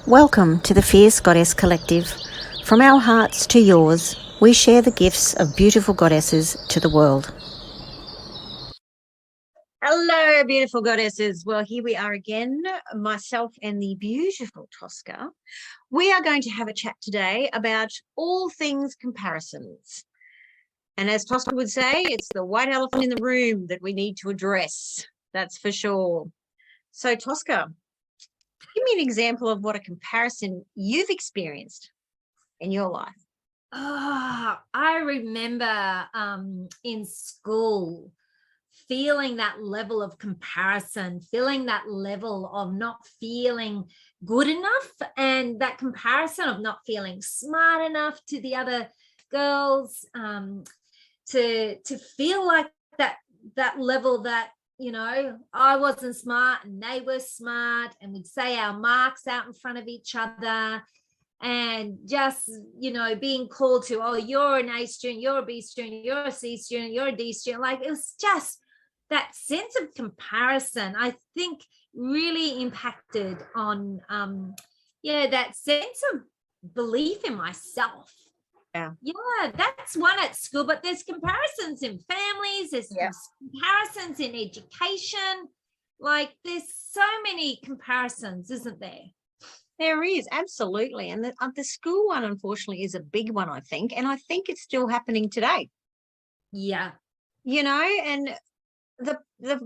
Welcome to the Fierce Goddess Collective. From our hearts to yours, we share the gifts of beautiful goddesses to the world. Hello, beautiful goddesses. Well, here we are again, myself and the beautiful Tosca. We are going to have a chat today about all things comparisons. And as Tosca would say, it's the white elephant in the room that we need to address. That's for sure. So, Tosca, give me an example of what a comparison you've experienced in your life. I remember in school feeling that level of comparison, feeling that level of not feeling good enough, and that comparison of not feeling smart enough to the other girls, to feel like that level that, you know, I wasn't smart and they were smart, and we'd say our marks out in front of each other, and just, you know, being called to, oh, you're an A student, you're a B student, you're a C student, you're a D student. Like, it was just that sense of comparison, I think, really impacted on that sense of belief in myself. Yeah, that's one at school, but there's comparisons in families, there's comparisons in education. Like, there's so many comparisons, isn't there? There is, absolutely. And the school one, unfortunately, is a big one, I think. And I think it's still happening today. Yeah. You know, and the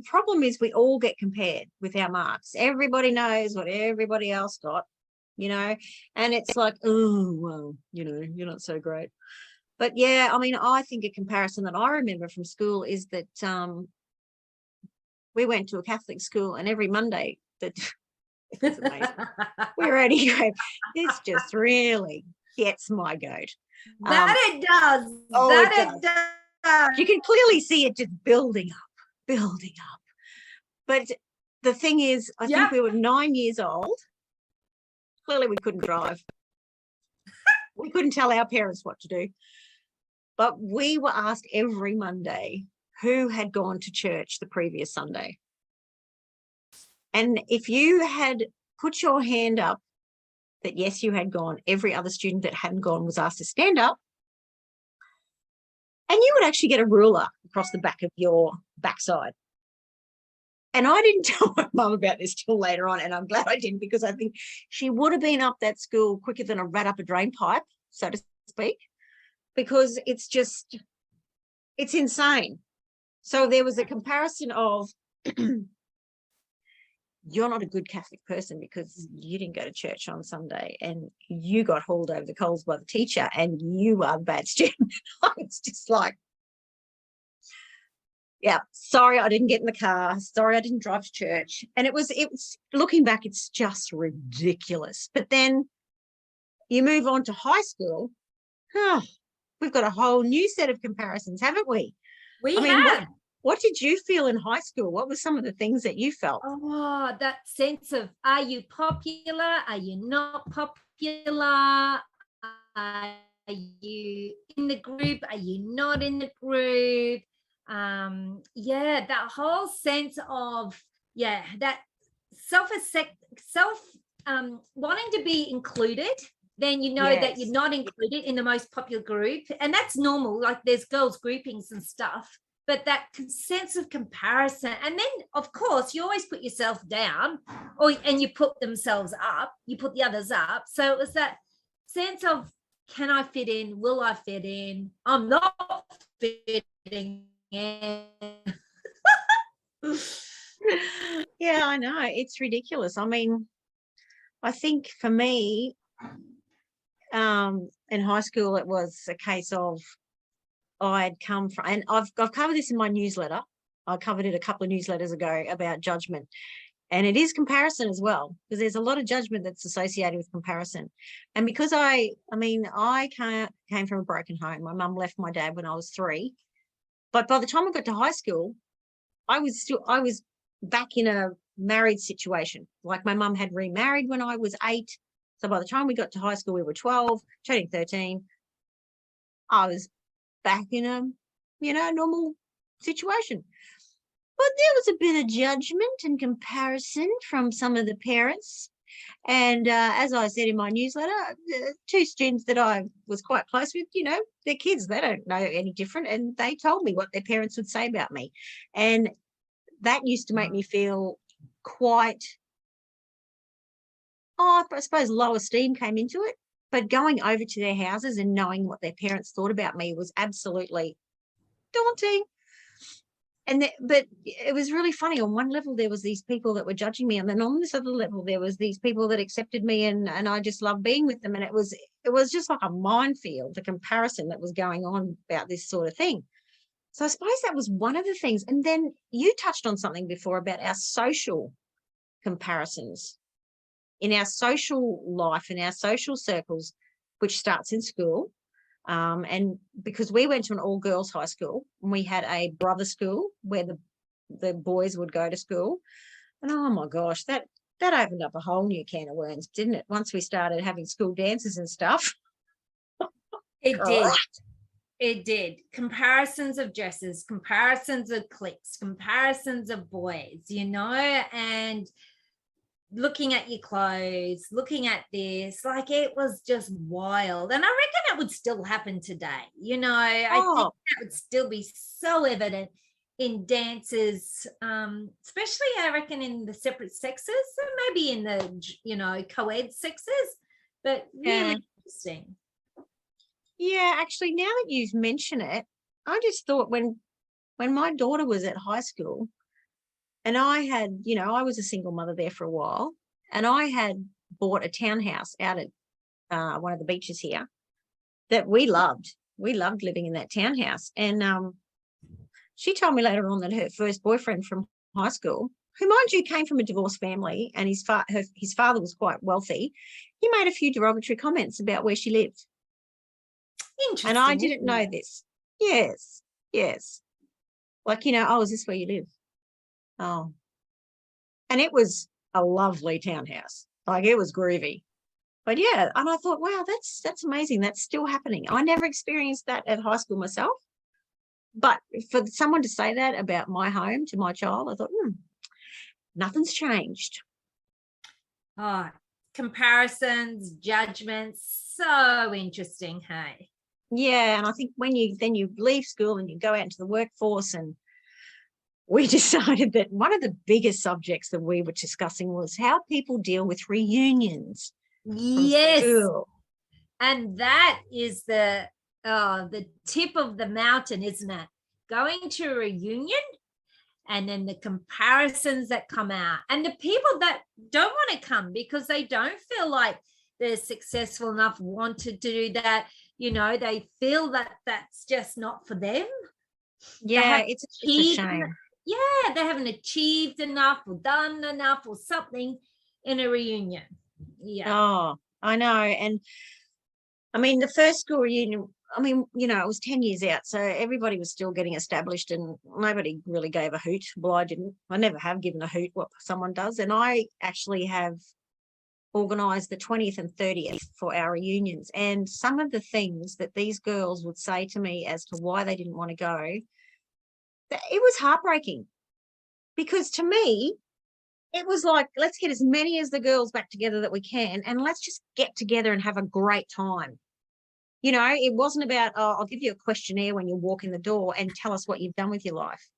problem is we all get compared with our marks. Everybody knows what everybody else got, you know, and it's like, oh, well, you know, you're not so great. But yeah, I mean, I think a comparison that I remember from school is that we went to a Catholic school, and every Monday that it's amazing. We're ready. This just really gets my goat. That it does. Oh, it does. You can clearly see it just building up. But the thing is, I think we were 9 years old. Clearly we couldn't drive. We couldn't tell our parents what to do. But we were asked every Monday who had gone to church the previous Sunday. And if you had put your hand up that, yes, you had gone, every other student that hadn't gone was asked to stand up. And you would actually get a ruler across the back of your backside. And I didn't tell my mum about this till later on, and I'm glad I didn't, because I think she would have been up that school quicker than a rat up a drain pipe, so to speak, because it's insane. So there was a comparison of you're not a good Catholic person because you didn't go to church on Sunday, and you got hauled over the coals by the teacher, and you are a bad student. It's just like, yeah, sorry I didn't get in the car. Sorry I didn't drive to church. And it was looking back, it's just ridiculous. But then you move on to high school. We've got a whole new set of comparisons, haven't we? We have. What did you feel in high school? What were some of the things that you felt? Oh, that sense of, are you popular? Are you not popular? Are you in the group? Are you not in the group? That whole sense of, that self wanting to be included. Then you know that you're not included in the most popular group, and that's normal. Like, there's girls groupings and stuff. But that sense of comparison, and then of course you always put yourself down, and you put themselves up, you put the others up. So it was that sense of, can I fit in? Will I fit in? I'm not fitting in. Yeah, I know, it's ridiculous. I mean, I think for me, in high school, it was a case of, I'd come from, and I've covered this in my newsletter. I covered it a couple of newsletters ago about judgment, and it is comparison as well, because there's a lot of judgment that's associated with comparison. And because I came from a broken home. My mum left my dad when I was 3, but by the time I got to high school, I was back in a married situation. Like, my mum had remarried when I was 8, so by the time we got to high school, we were 12, turning 13. I was back in a, normal situation. But there was a bit of judgment and comparison from some of the parents And as I said in my newsletter, two students that I was quite close with, they're kids. They don't know any different. And they told me what their parents would say about me. And that used to make me feel quite, I suppose low esteem came into it. But going over to their houses and knowing what their parents thought about me was absolutely daunting. But it was really funny. On one level, there was these people that were judging me, and then on this other level, there was these people that accepted me, and I just loved being with them. And it was just like a minefield, the comparison that was going on about this sort of thing. So I suppose that was one of the things. And then you touched on something before about our social comparisons in our social life, in our social circles, which starts in school. And because we went to an all-girls high school, and we had a brother school where the boys would go to school. And oh my gosh, that opened up a whole new can of worms, didn't it? Once we started having school dances and stuff. It did. It did. Comparisons of dresses, comparisons of cliques, comparisons of boys, and looking at your clothes, looking at this, like it was just wild. And I reckon that would still happen today. I think that would still be so evident in dances, especially I reckon in the separate sexes, and maybe in the, co-ed sexes, but really interesting. Yeah, actually, now that you've mentioned it, I just thought when my daughter was at high school, and I had, I was a single mother there for a while, and I had bought a townhouse out at one of the beaches here that we loved. We loved living in that townhouse. And she told me later on that her first boyfriend from high school, who, mind you, came from a divorced family, and his father was quite wealthy, he made a few derogatory comments about where she lived. Interesting. And I didn't know this. Yes. Like, oh, is this where you live? Oh. And it was a lovely townhouse. Like, it was groovy. But yeah, and I thought, wow, that's amazing. That's still happening. I never experienced that at high school myself. But for someone to say that about my home to my child, I thought, nothing's changed. Oh, comparisons, judgments, so interesting, hey? Yeah, and I think when you leave school and you go out into the workforce, and we decided that one of the biggest subjects that we were discussing was how people deal with reunions. Yes. And that is the tip of the mountain, isn't it? Going to a reunion, and then the comparisons that come out, and the people that don't want to come because they don't feel like they're successful enough, wanted to do that. They feel that that's just not for them. Yeah, it's a shame. Yeah, they haven't achieved enough or done enough or something in a reunion. Yeah. Oh, I know. And I mean, the first school reunion, it was 10 years out, so everybody was still getting established, and nobody really gave a hoot. Well, I didn't. I never have given a hoot what someone does. And I actually have organised the 20th and 30th for our reunions. And some of the things that these girls would say to me as to why they didn't want to go, it was heartbreaking. Because to me, it was like, let's get as many as the girls back together that we can, and let's just get together and have a great time. It wasn't about, I'll give you a questionnaire when you walk in the door and tell us what you've done with your life.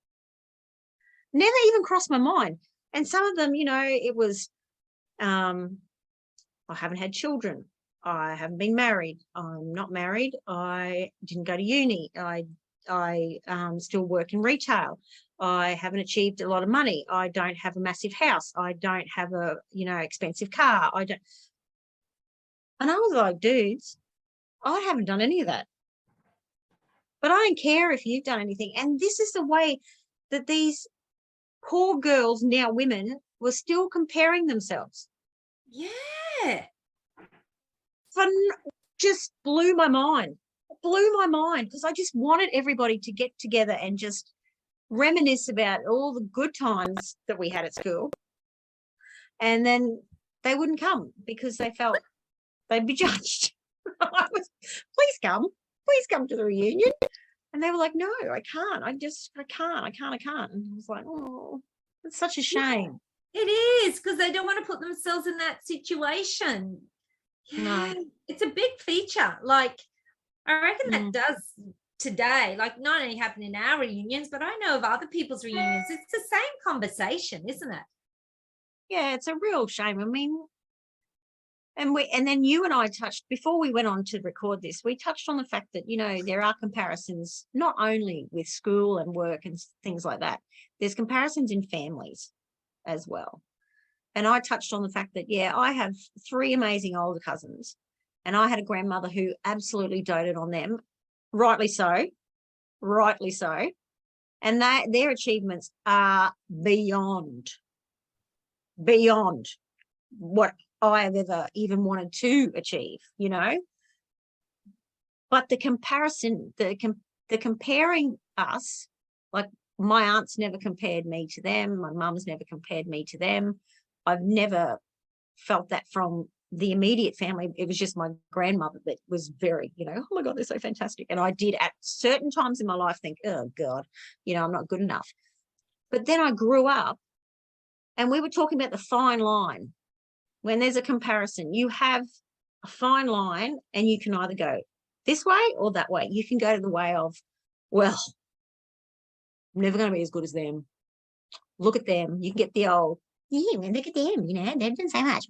Never even crossed my mind. And some of them, it was, I haven't had children. I haven't been married. I'm not married. I didn't go to uni. I still work in retail. I haven't achieved a lot of money. I don't have a massive house. I don't have a, expensive car. I don't. And I was like, dudes, I haven't done any of that. But I don't care if you've done anything. And this is the way that these poor girls, now women, were still comparing themselves. Yeah. Just blew my mind. Because I just wanted everybody to get together and just reminisce about all the good times that we had at school. And then they wouldn't come because they felt they'd be judged. Please come to the reunion. And they were like, no, I can't. I can't. And I was like, oh, it's such a shame. It is, because they don't want to put themselves in that situation. Yeah, No. it's a big feature. Like, I reckon that Mm. does today, like not only happen in our reunions, but I know of other people's reunions. It's the same conversation, isn't it? Yeah, it's a real shame. I mean, and then you and I touched before we went on to record this, we touched on the fact that, you know, there are comparisons not only with school and work and things like that. There's comparisons in families as well. And I touched on the fact that, yeah, I have 3 amazing older cousins, and I had a grandmother who absolutely doted on them, rightly so, rightly so. And that their achievements are beyond what I have ever even wanted to achieve, you know. But the comparison, the comparing us, like my aunts never compared me to them, my mum's never compared me to them. I've never felt that from the immediate family. It was just my grandmother that was very, you know, oh my God, they're so fantastic. And I did at certain times in my life think, oh God, you know, I'm not good enough. But then I grew up and we were talking about the fine line. When there's a comparison, you have a fine line and you can either go this way or that way. You can go to the way of, well, I'm never going to be as good as them. Look at them. You can get the old, yeah, look at them, you know, they've done so much.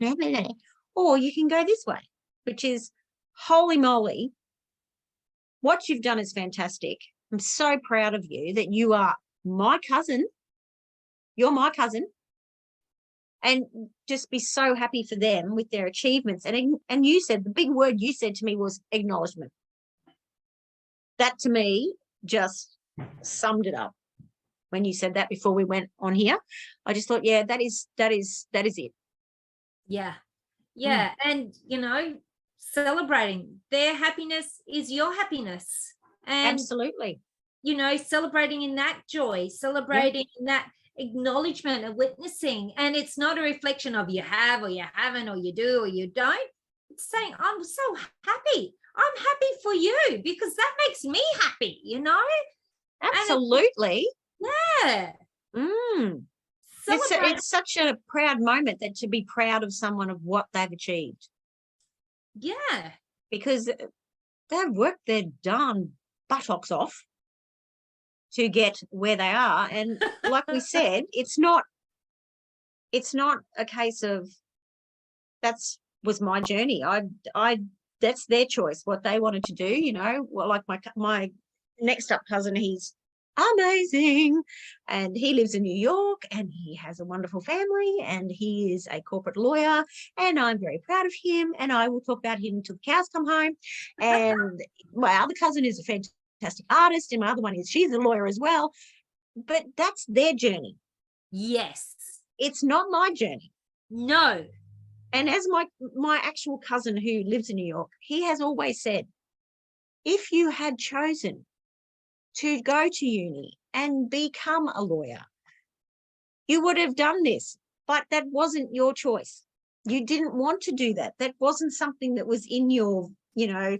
Or you can go this way, which is, holy moly, what you've done is fantastic. I'm so proud of you that you are my cousin. You're my cousin. And just be so happy for them with their achievements. And you said, the big word you said to me was acknowledgement. That to me just summed it up. When you said that before we went on here, I just thought, yeah, that is it. Yeah. Yeah. And, you know, celebrating their happiness is your happiness. And, Absolutely. you know, celebrating in that joy, celebrating in that acknowledgement and witnessing. And it's not a reflection of you have or you haven't or you do or you don't. It's saying, I'm so happy. I'm happy for you because that makes me happy, you know? Absolutely. Yeah. It's such a proud moment that to be proud of someone of what they've achieved. Yeah. Because they've worked their darn buttocks off to get where they are. And like we said, it's not a case of was my journey. That's their choice, what they wanted to do, you know. Well, like my next up cousin, he's amazing and he lives in New York and he has a wonderful family and he is a corporate lawyer and I'm very proud of him and I will talk about him until the cows come home. And my other cousin is a fantastic artist and my other one is, she's a lawyer as well. But that's their journey. Yes. It's not my journey. No. And as my actual cousin who lives in New York, he has always said, if you had chosen to go to uni and become a lawyer, you would have done this, but that wasn't your choice. You didn't want to do that. That wasn't something that was in your, you know,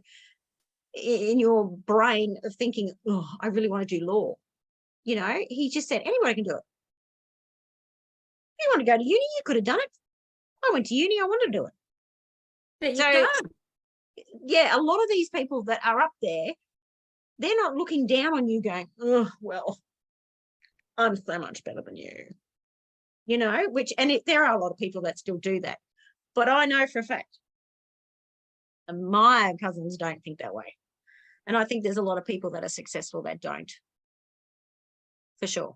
in your brain of thinking, oh, I really want to do law. You know, he just said, anybody can do it. If you want to go to uni, you could have done it. I went to uni, I wanted to do it. But so, yeah, a lot of these people that are up there, they're not looking down on you going, oh, well, I'm so much better than you. You know, there are a lot of people that still do that. But I know for a fact, and my cousins don't think that way. And I think there's a lot of people that are successful that don't. For sure.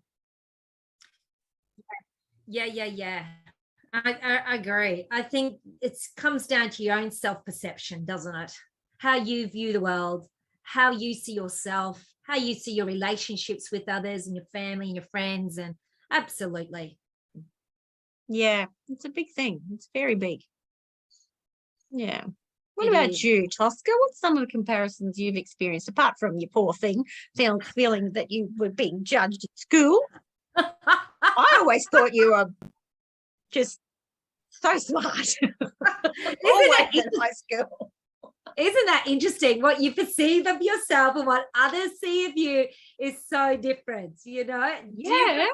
Yeah. I agree. I think it comes down to your own self-perception, doesn't it? How you view the world, how you see yourself, how you see your relationships with others and your family and your friends. And absolutely. Yeah, it's a big thing. It's very big. Yeah. What about you, Tosca? What's some of the comparisons you've experienced, apart from your poor thing, feeling that you were being judged at school? I always thought you were just so smart. Always in high school. Isn't that interesting? What you perceive of yourself and what others see of you is so different, you know? Yeah.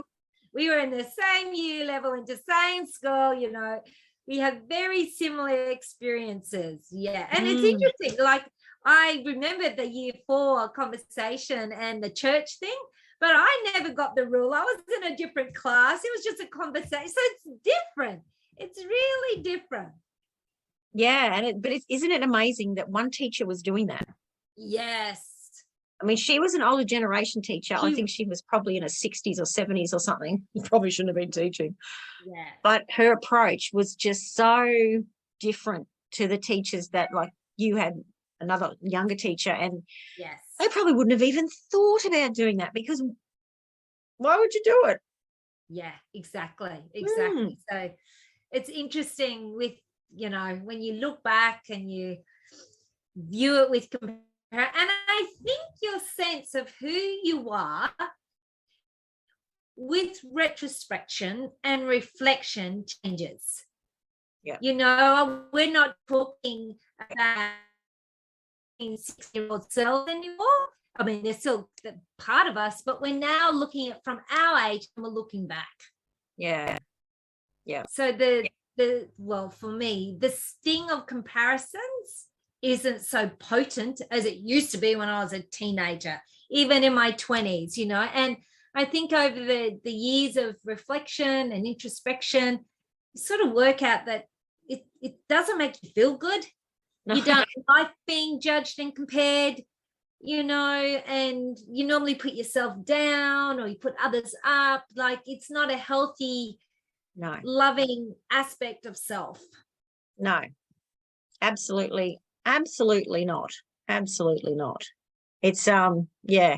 we were in the same year level, into same school, you know, we have very similar experiences. Yeah. And it's interesting. Like, I remember the year 4 conversation and the church thing, but I never got the rule. I was in a different class. It was just a conversation. So it's different. It's really different. Yeah. Isn't it amazing that one teacher was doing that? Yes. I mean, she was an older generation teacher. I think she was probably in her 60s or 70s or something. You probably shouldn't have been teaching. Yeah. But her approach was just so different to the teachers that, like, you had another younger teacher, and yes, they probably wouldn't have even thought about doing that, because why would you do it? Yeah, exactly. So it's interesting with, you know, when you look back and you view it with compare, and I think your sense of who you are with retrospection and reflection changes. Yeah. You know, we're not talking about 6-year-old selves anymore. I mean, they're still part of us, but we're now looking at from our age and we're looking back. Yeah. Yeah. So well, for me, the sting of comparisons isn't so potent as it used to be when I was a teenager, even in my 20s, you know. And I think over the years of reflection and introspection, you sort of work out that it doesn't make you feel good. No. You don't like being judged and compared, you know, and you normally put yourself down or you put others up. Like, it's not a healthy, loving aspect of self. No, absolutely not. Absolutely not. It's yeah.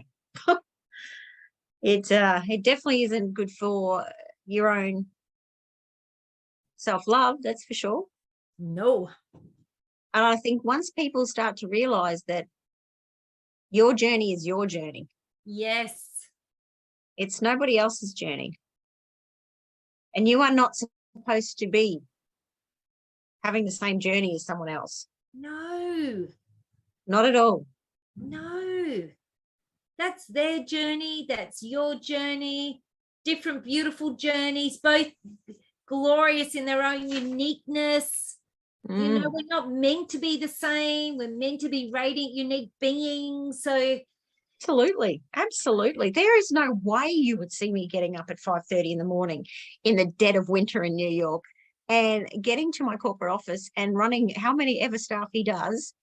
It definitely isn't good for your own self-love, that's for sure. No. And I think once people start to realize that your journey is your journey. Yes. It's nobody else's journey. And you are not supposed to be having the same journey as someone else. No. Not at all. No. That's their journey. That's your journey. Different beautiful journeys, both glorious in their own uniqueness. You know, we're not meant to be the same. We're meant to be radiant, unique beings. So absolutely. There is no way you would see me getting up at 5:30 in the morning in the dead of winter in New York and getting to my corporate office and running how many ever staff he does,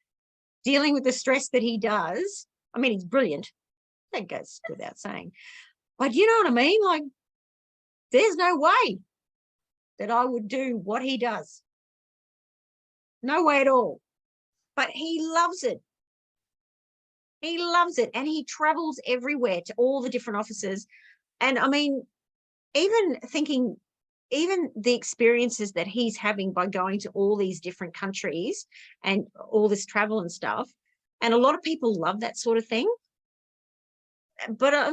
dealing with the stress that he does. I mean, he's brilliant. That goes without saying. But you know what I mean? Like, there's no way that I would do what he does. No way at all. But he loves it. He loves it. And he travels everywhere to all the different offices. And I mean, even the experiences that he's having by going to all these different countries and all this travel and stuff. And a lot of people love that sort of thing. But I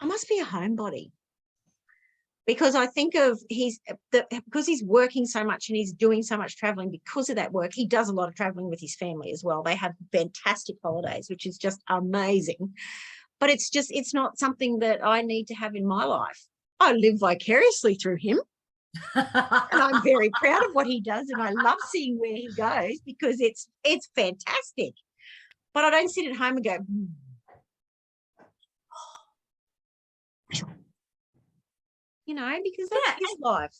must be a homebody. Because I think of because he's working so much and he's doing so much traveling because of that work. He does a lot of traveling with his family as well. They have fantastic holidays, which is just amazing. But it's not something that I need to have in my life. I live vicariously through him. And I'm very proud of what he does. And I love seeing where he goes because it's fantastic. But I don't sit at home and go, you know, because that's his life.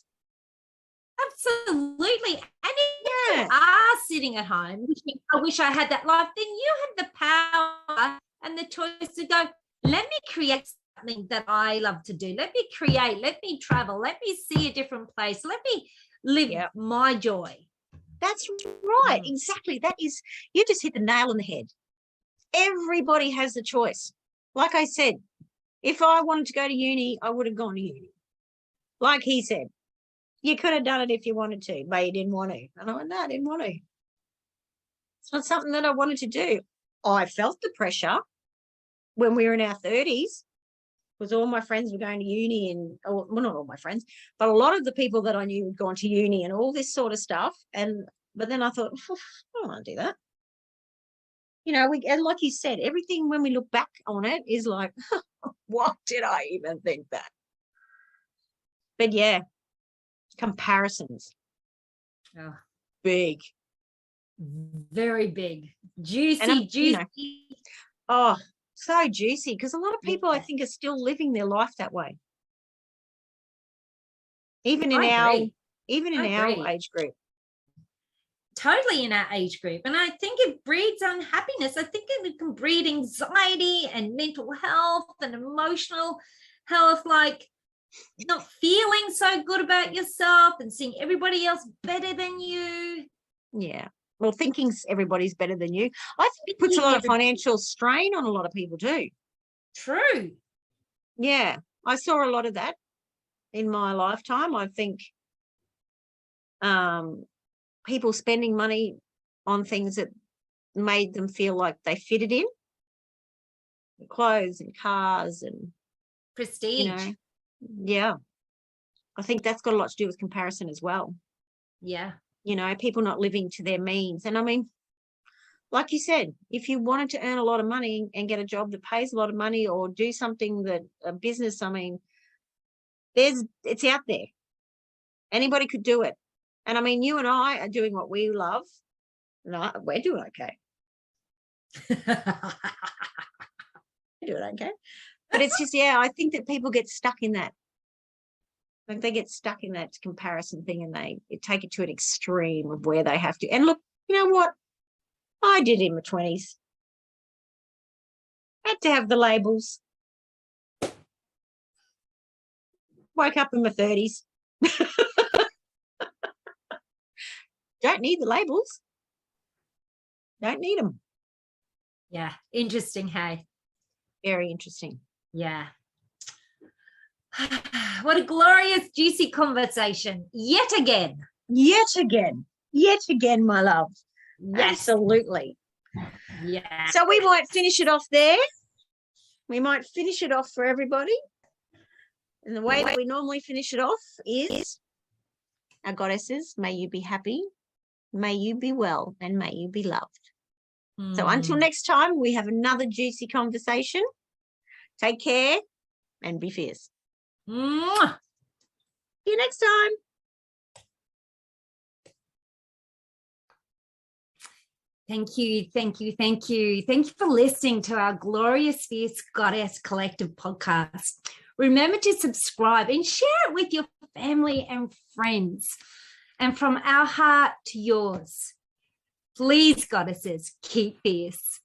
Absolutely. And if you are sitting at home wishing, I wish I had that life, then you have the power and the choice to go, let me create something that I love to do. Let me create, let me travel, let me see a different place, let me live my joy. That's right. Exactly. That is, you just hit the nail on the head. Everybody has the choice. Like I said, if I wanted to go to uni, I would have gone to uni. Like he said, you could have done it if you wanted to, but you didn't want to. And I went, no, I didn't want to. It's not something that I wanted to do. I felt the pressure when we were in our 30s because all my friends were going to uni well, not all my friends, but a lot of the people that I knew had gone to uni and all this sort of stuff. But then I thought, I don't want to do that. You know, and like you said, everything when we look back on it is like, why did I even think that? But yeah, comparisons. Oh, Big. very big. Juicy, And juicy. oh, so juicy, because a lot of people I Yeah. think are still living their life that way. Even in I agree. our age group. Totally in our age group. And I think it breeds unhappiness. I think it can breed anxiety and mental health and emotional health, like not feeling so good about yourself and seeing everybody else better than you. Yeah. Well, thinking everybody's better than you. I think it puts a lot of financial strain on a lot of people too. True. Yeah. I saw a lot of that in my lifetime. I think people spending money on things that made them feel like they fitted in, clothes and cars and Prestige. Yeah. I think that's got a lot to do with comparison as well. Yeah. People not living to their means. And I mean, like you said, if you wanted to earn a lot of money and get a job that pays a lot of money or do something that a business, I mean, it's out there. Anybody could do it. And I mean, you and I are doing what we love. No, we're doing okay. We're doing okay. But it's just, I think that people get stuck in that. Like they get stuck in that comparison thing and they take it to an extreme of where they have to. And look, you know what? I did in my 20s. Had to have the labels. Woke up in my 30s. Don't need the labels. Don't need them. Yeah. Interesting. Hey. Very interesting. Yeah. What a glorious, juicy conversation. Yet again. Yet again, my love. Yes. Absolutely. Yeah. So we might finish it off there. We might finish it off for everybody. And the way that we normally finish it off is, our goddesses, may you be happy, may you be well, and may you be loved. So until next time, we have another juicy conversation. Take care and be fierce. Mwah. See you next time. Thank you. Thank you. Thank you. Thank you for listening to our Glorious Fierce Goddess Collective podcast. Remember to subscribe and share it with your family and friends. And from our heart to yours, please, goddesses, keep fierce.